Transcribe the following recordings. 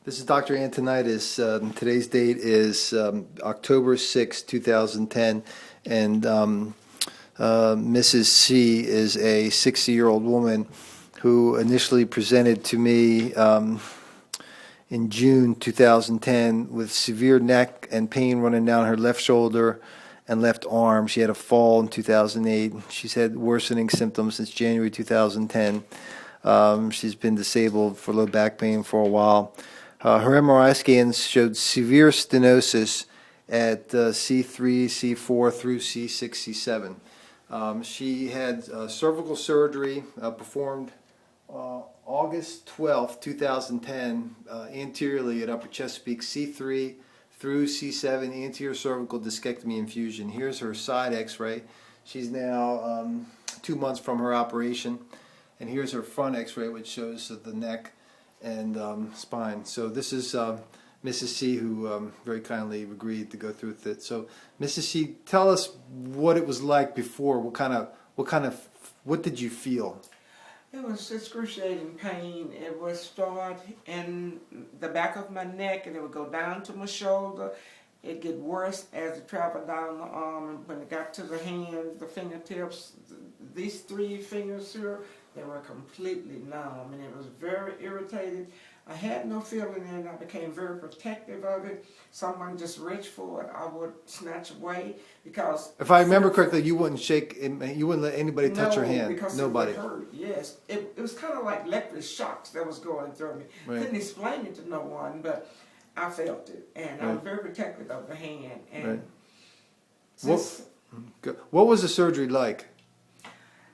This is Dr. Antonitis. Today's date is October 6, 2010, and Mrs. C is a 60-year-old woman who initially presented to me in June 2010 with severe neck and pain running down her left shoulder and left arm. She had a fall in 2008. She's had worsening symptoms since January 2010. She's been disabled for low back pain for a while. Her MRI scans showed severe stenosis at C3C4 through C6C7. She had cervical surgery performed August 12, 2010, anteriorly at upper Chesapeake, C3 through C7 anterior cervical discectomy infusion. Here's her side x-ray. She's now 2 months from her operation. And here's her front x-ray, which shows the neck and spine. So this is Mrs. C, who very kindly agreed to go through with it. So Mrs. C, tell us what it was like before. What did you feel? It was excruciating pain. It would start in the back of my neck and it would go down to my shoulder. It'd get worse as it traveled down the arm, and when it got to the hands, the fingertips, these three fingers here, they were completely numb, and it was very irritating. I had no feeling in it. I became very protective of it. Someone just reached for it, I would snatch away, because if I remember correctly, you wouldn't shake, you wouldn't let anybody touch her hand. Because nobody. It would hurt. Yes, it was kind of like electric shocks that was going through me. Right. Couldn't explain it to no one, but I felt it, and I was very protective of the hand. And what was the surgery like?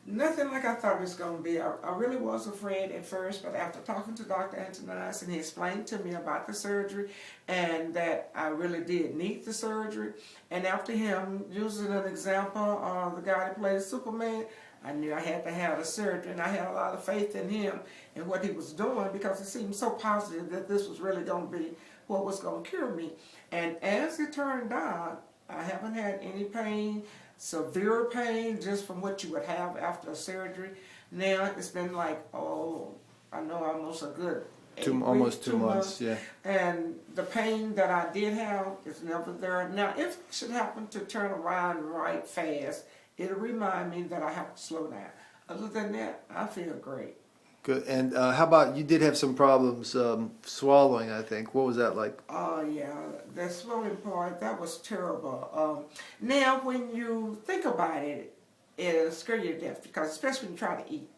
Nothing like I thought it was going to be. I really was afraid at first, but after talking to Dr. Antonitis, and he explained to me about the surgery and that I really did need the surgery, and after him using an example of the guy that plays Superman, I knew I had to have the surgery, and I had a lot of faith in him and what he was doing, because it seemed so positive that this was really going to be what was going to cure me. And as it turned out, I haven't had any pain, severe pain, just from what you would have after a surgery. Now it's been like, I know almost a good almost 2 months, yeah. And the pain that I did have is never there. Now, if it should happen to turn around right fast, it'll remind me that I have to slow down. Other than that, I feel great. Good. And how about, you did have some problems swallowing, I think. What was that like? Oh, yeah. The swallowing part, that was terrible. Now, when you think about it, it'll scare you to death, because especially when you try to eat.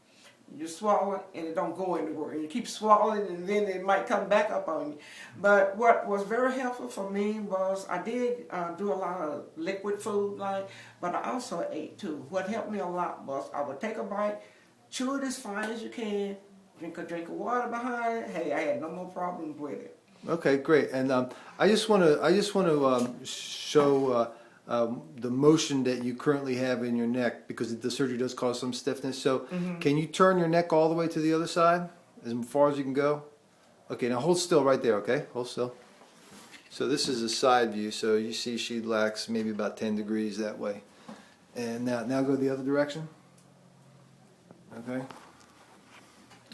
You swallow it and it don't go anywhere. And you keep swallowing and then it might come back up on you. But what was very helpful for me was I did do a lot of liquid food, but I also ate too. What helped me a lot was I would take a bite, chew it as fine as you can, drink a drink of water behind it. Hey, I had no more problems with it. Okay, great. And I just want to show the motion that you currently have in your neck, because the surgery does cause some stiffness. So can you turn your neck all the way to the other side, as far as you can go? Okay, now hold still right there, okay? Hold still. So this is a side view, so you see she lacks maybe about 10 degrees that way. And now go the other direction. Okay.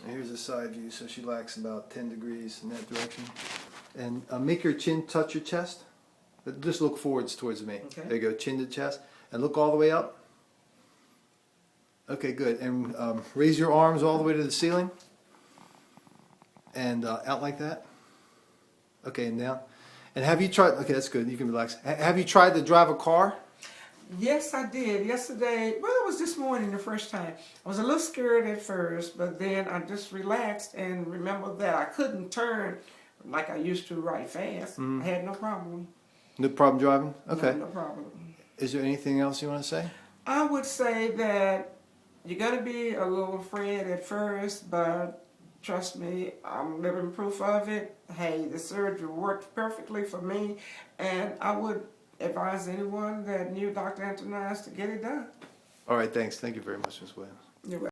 And here's a side view, so she lacks about 10 degrees in that direction. And make your chin touch your chest. Just look forwards towards me. Okay. There you go, chin to chest. And look all the way up. Okay, good. And raise your arms all the way to the ceiling. And out like that. Okay, and down. And have you tried, okay, that's good, you can relax. Have you tried to drive a car? Yes, I did. Yesterday, well, it was this morning the first time. I was a little scared at first, but then I just relaxed and remembered that I couldn't turn like I used to right fast. I had no problem. No problem driving? Okay. No problem. Is there anything else you want to say? I would say that you're going to be a little afraid at first, but trust me, I'm living proof of it. Hey, the surgery worked perfectly for me, and I would advise anyone that knew Dr. Antonitis to get it done. All right, thanks. Thank you very much, Ms. Williams. You're welcome.